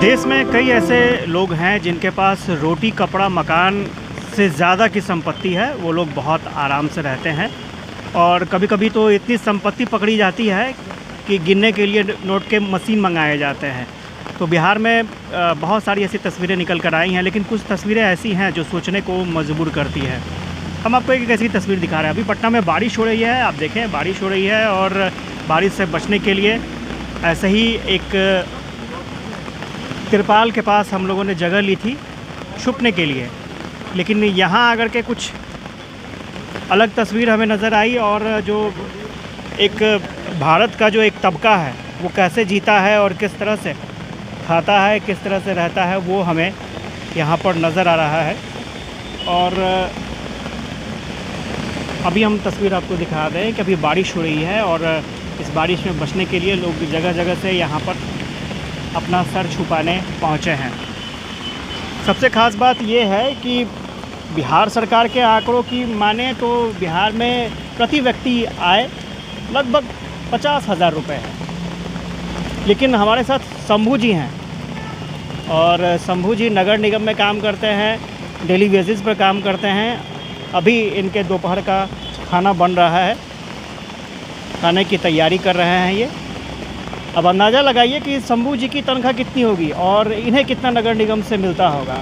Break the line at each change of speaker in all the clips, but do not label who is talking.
देश में कई ऐसे लोग हैं जिनके पास रोटी, कपड़ा, मकान से ज़्यादा की संपत्ति है। वो लोग बहुत आराम से रहते हैं और कभी-कभी तो इतनी संपत्ति पकड़ी जाती है कि गिनने के लिए नोट के मशीन मंगाए जाते हैं। तो बिहार में बहुत सारी ऐसी तस्वीरें निकल कर आई हैं, लेकिन कुछ तस्वीरें ऐसी हैं जो सोचने को मजबूर करती है। हम आपको एक ऐसी तस्वीर दिखा रहे हैं। अभी पटना में बारिश हो रही है, आप देखें बारिश हो रही है और बारिश से बचने के लिए ऐसे ही एक तिरपाल के पास हम लोगों ने जगह ली थी छुपने के लिए, लेकिन यहाँ आकर के कुछ अलग तस्वीर हमें नज़र आई। और जो एक भारत का जो एक तबका है वो कैसे जीता है और किस तरह से खाता है, किस तरह से रहता है, वो हमें यहाँ पर नज़र आ रहा है। और अभी हम तस्वीर आपको दिखा दें कि अभी बारिश हो रही है और इस बारिश में बचने के लिए लोग जगह जगह से यहाँ पर अपना सर छुपाने पहुँचे हैं। सबसे ख़ास बात ये है कि बिहार सरकार के आंकड़ों की माने तो बिहार में प्रति व्यक्ति आय लगभग 50,000 रुपये है। लेकिन हमारे साथ शंभू जी हैं और शंभू जी नगर निगम में काम करते हैं, डेली बेसिस पर काम करते हैं। अभी इनके दोपहर का खाना बन रहा है, खाने की तैयारी कर रहे हैं ये। अब अंदाज़ा लगाइए कि शंभू जी की तनख्वाह कितनी होगी और इन्हें कितना नगर निगम से मिलता होगा।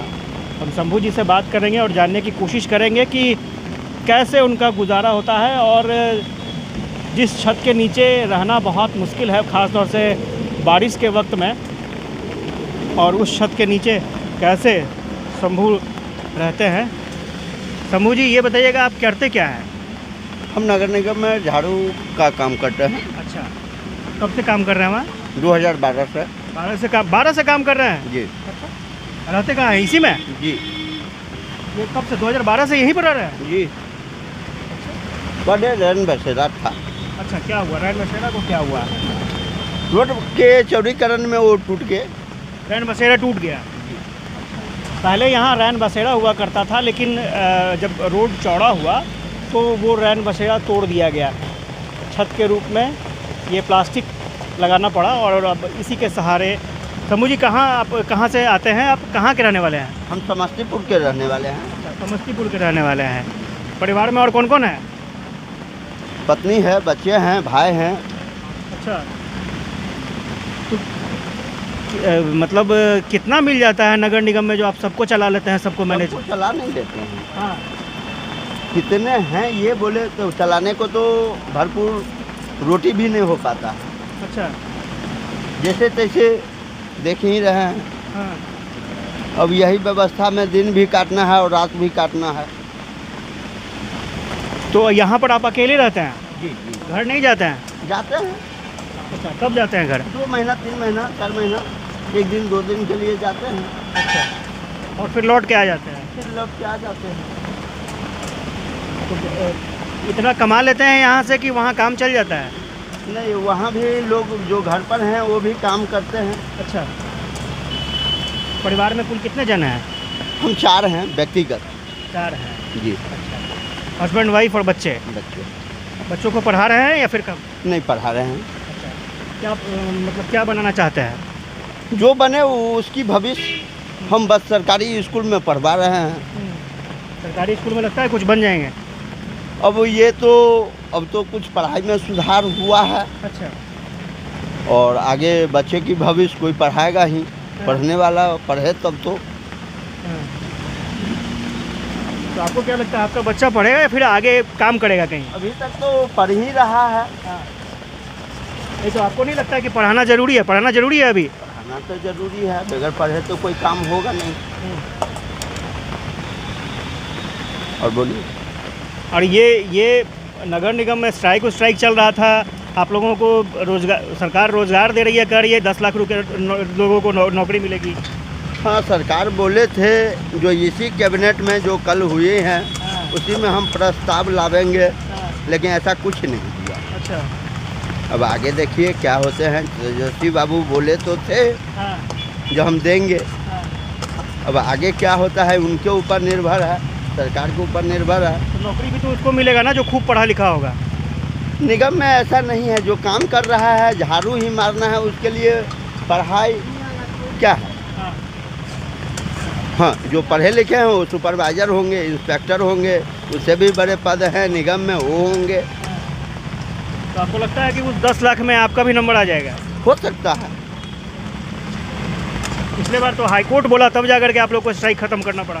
हम शंभू जी से बात करेंगे और जानने की कोशिश करेंगे कि कैसे उनका गुजारा होता है और जिस छत के नीचे रहना बहुत मुश्किल है, ख़ास तौर से बारिश के वक्त में, और उस छत के नीचे कैसे शंभू रहते हैं। शंभू जी ये बताइएगा आप करते क्या हैं?
हम नगर निगम में झाड़ू का काम करते हैं।
अच्छा, कब से काम कर रहे हैं वहाँ?
2012 से।
12 से काम कर रहे हैं
जी।
अच्छा, रहते कहाँ हैं? इसी में?
जी।
ये कब से 2012 से यहीं पर रह रहे हैं?
जी। बड़े रैन बसेरा था।
अच्छा, क्या हुआ रैन बसेरा को? क्या हुआ?
रोड के चौड़ीकरण में वो टूट के
रैन बसेरा टूट गया। पहले यहाँ रैन बसेरा हुआ करता था, लेकिन जब रोड चौड़ा हुआ तो वो रैन बसेरा तोड़ दिया गया। छत के रूप में ये प्लास्टिक लगाना पड़ा और अब इसी के सहारे। शंभू जी आप कहाँ से आते हैं? आप कहाँ के रहने वाले हैं?
हम समस्तीपुर के रहने वाले हैं।
समस्तीपुर के रहने वाले हैं। परिवार में और कौन कौन है?
पत्नी है, बच्चे हैं, भाई हैं।
अच्छा, तो मतलब कितना मिल जाता है नगर निगम में जो आप सबको चला लेते हैं, सबको मैनेज?
सबको चला नहीं देते हैं।
हाँ,
कितने हैं ये बोले तो चलाने को तो भरपूर रोटी भी नहीं हो पाता है।
अच्छा,
जैसे तैसे देख ही रहे हैं।
हाँ।
अब यही व्यवस्था में दिन भी काटना है और रात भी काटना है।
तो यहाँ पर आप अकेले रहते हैं?
जी जी।
घर नहीं जाते हैं?
जाते हैं।
अच्छा, कब जाते हैं घर?
2 महीना, 3 महीना, 4 महीना, 1 दिन 2 दिन के लिए जाते हैं।
अच्छा, और फिर लौट के आ जाते हैं?
फिर लौट के आ जाते हैं।
तो इतना कमा लेते हैं यहाँ से कि वहाँ काम चल जाता है?
नहीं, वहाँ भी लोग जो घर पर हैं वो भी काम करते हैं।
अच्छा, परिवार में कुल कितने जन हैं?
हम 4 हैं व्यक्तिगत।
4 हैं।
जी।
अच्छा, हस्बैंड, वाइफ और बच्चे? बच्चों को पढ़ा रहे हैं या फिर कब?
नहीं पढ़ा रहे हैं।
अच्छा, क्या मतलब क्या बनाना चाहते हैं?
जो बने वो उसकी भविष्य। हम बस सरकारी स्कूल में पढ़वा रहे हैं।
सरकारी स्कूल में लगता है कुछ बन जाएंगे?
अब तो कुछ पढ़ाई में सुधार हुआ है।
अच्छा,
और आगे बच्चे की भविष्य कोई पढ़ाएगा ही। पढ़ने वाला पढ़े तब तो।
तो आपको क्या लगता है आपका बच्चा पढ़ेगा या फिर आगे काम करेगा कहीं?
अभी तक तो पढ़ ही रहा है।
नहीं, तो आपको नहीं लगता है कि पढ़ाना ज़रूरी है? पढ़ाना ज़रूरी है अभी?
पढ़ाना तो ज़रूरी है, बगैर पढ़े तो कोई काम होगा नहीं। और बोलिए।
और ये नगर निगम में स्ट्राइक चल रहा था। आप लोगों को सरकार रोज़गार दे रही है, कर ये 10 लाख रुपये लोगों को नौकरी मिलेगी।
हाँ, सरकार बोले थे जो इसी कैबिनेट में जो कल हुए हैं उसी में हम प्रस्ताव लावेंगे, लेकिन ऐसा कुछ नहीं हुआ।
अच्छा,
अब आगे देखिए क्या होते हैं। तेजस्वी बाबू बोले तो थे जो हम देंगे। अब आगे क्या होता है उनके ऊपर निर्भर है, सरकार के ऊपर निर्भर है।
तो नौकरी भी तो उसको मिलेगा ना जो खूब पढ़ा लिखा होगा।
निगम में ऐसा नहीं है, जो काम कर रहा है झाड़ू ही मारना है उसके लिए पढ़ाई क्या है।
हाँ।
हाँ, जो पढ़े लिखे हैं वो सुपरवाइजर होंगे, इंस्पेक्टर होंगे, उससे भी बड़े पद हैं निगम में, वो होंगे।
तो आपको लगता है कि उस 10 लाख में आपका भी नंबर आ जाएगा?
हो सकता है।
पिछले बार तो हाई कोर्ट बोला तब जाकर के आप लोग को स्ट्राइक खत्म करना पड़ा।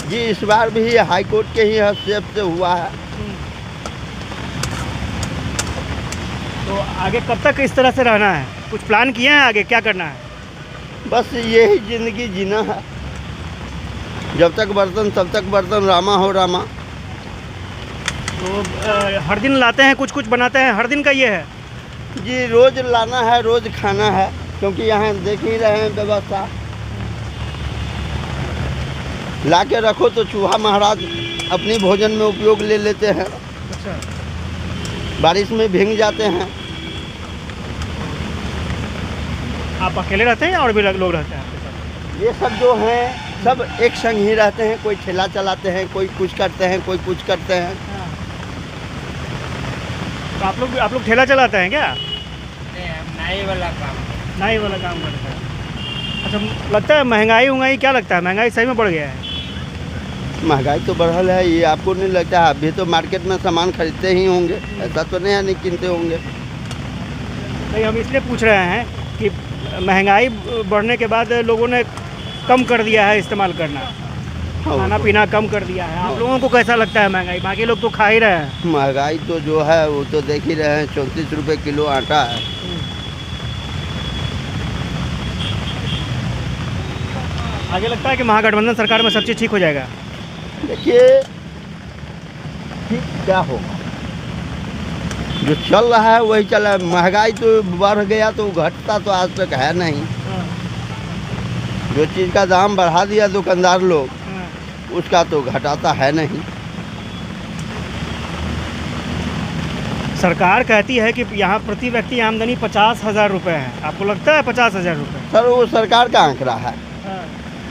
जी, इस बार भी हाई कोर्ट के ही हस्तक्षेप से हुआ है।
तो आगे कब तक इस तरह से रहना है? कुछ प्लान किए हैं आगे क्या करना है?
बस यही ज़िंदगी जीना है, जब तक बर्तन तब तक बर्तन, रामा हो रामा।
तो हर दिन लाते हैं, कुछ कुछ बनाते हैं, हर दिन का ये है?
जी, रोज़ लाना है, रोज़ खाना है, क्योंकि यहाँ देख ही रहे हैं व्यवस्था। ला के रखो तो चूहा महाराज अपनी भोजन में उपयोग ले लेते हैं।
अच्छा।
बारिश में भीग जाते हैं।
आप अकेले रहते हैं और भी लोग रहते हैं आपके साथ?
ये सब जो हैं सब एक संग ही रहते हैं। कोई ठेला चलाते हैं, कोई कुछ करते हैं, कोई कुछ करते हैं।
हाँ। तो आप लोग ठेला चलाते हैं क्या?
नाई वाला काम।
नाई वाला काम करते हैं। अच्छा, लगता है महंगाई क्या लगता है, महंगाई सही में बढ़ गया है?
महंगाई तो बढ़ल है, ये आपको नहीं लगता है? अभी तो मार्केट में सामान खरीदते ही होंगे, ऐसा तो नहीं है नहीं किनते होंगे।
नहीं, हम इसलिए पूछ रहे हैं कि महंगाई बढ़ने के बाद लोगों ने कम कर दिया है इस्तेमाल करना, खाना पीना कम कर दिया है। आप लोगों को कैसा लगता है महंगाई? बाकी लोग तो खा ही रहे हैं।
महंगाई तो जो है वो तो देख ही रहे हैं, 34 रुपये किलो आटा है।
आगे लगता है कि महागठबंधन सरकार में सब चीज़ ठीक हो जाएगा?
देखिए, ठीक क्या होगा, जो चल रहा है वही चल रहा है। महंगाई तो बढ़ गया तो घटता तो आज तक है नहीं। जो चीज़ का दाम बढ़ा दिया दुकानदार लोग, उसका तो घटाता है नहीं।
सरकार कहती है कि यहाँ प्रति व्यक्ति आमदनी 50,000 रुपये है। आपको लगता है 50,000 रुपये?
सर, वो सरकार का आंकड़ा है।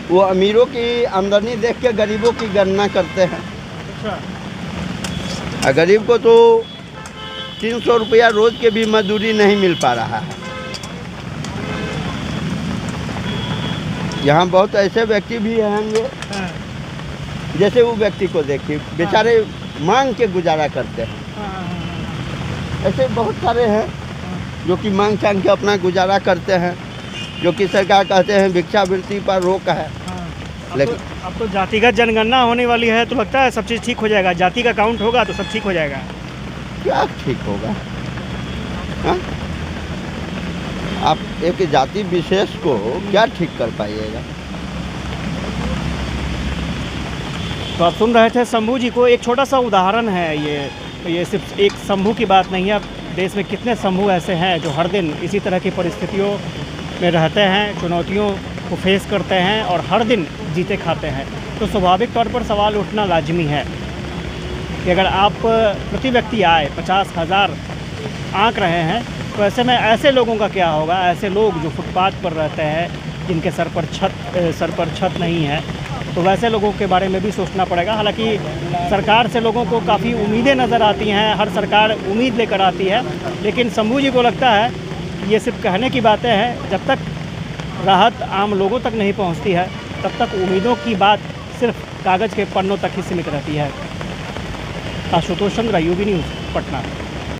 वो अमीरों की आमदनी देख के गरीबों की गणना करते हैं।
अच्छा।
गरीब को तो 300 रुपया रोज़ के भी मजदूरी नहीं मिल पा रहा है। यहाँ बहुत ऐसे व्यक्ति भी होंगे, जैसे वो व्यक्ति को देखिए, बेचारे मांग के गुजारा करते हैं। ऐसे बहुत सारे हैं जो कि मांग चांग के अपना गुजारा करते हैं, जो कि सरकार कहते हैं भिक्षावृत्ति पर रोक है।
लेकिन अब तो जातिगत जनगणना होने वाली है, तो लगता है सब चीज़ ठीक हो जाएगा? जाति का काउंट होगा तो सब ठीक हो जाएगा?
क्या ठीक होगा? हाँ? आप एक जाति विशेष को क्या ठीक कर पाइएगा?
तो आप सुन रहे थे शंभू जी को। एक छोटा सा उदाहरण है ये सिर्फ एक शंभू की बात नहीं है। अब देश में कितने शंभू ऐसे हैं जो हर दिन इसी तरह की परिस्थितियों में रहते हैं, चुनौतियों को फेस करते हैं और हर दिन जीते खाते हैं। तो स्वाभाविक तौर पर सवाल उठना लाजमी है कि अगर आप प्रति व्यक्ति आय 50,000 आंक रहे हैं, तो ऐसे में ऐसे लोगों का क्या होगा? ऐसे लोग जो फुटपाथ पर रहते हैं, जिनके सर पर छत नहीं है, तो वैसे लोगों के बारे में भी सोचना पड़ेगा। हालांकि सरकार से लोगों को काफ़ी उम्मीदें नज़र आती हैं, हर सरकार उम्मीद लेकर आती है, लेकिन शंभू जी को लगता है ये सिर्फ कहने की बातें हैं। जब तक राहत आम लोगों तक नहीं पहुंचती है, तब तक उम्मीदों की बात सिर्फ कागज़ के पन्नों तक ही सीमित रहती है। आशुतोष चंद्र, यूबी न्यूज़, पटना।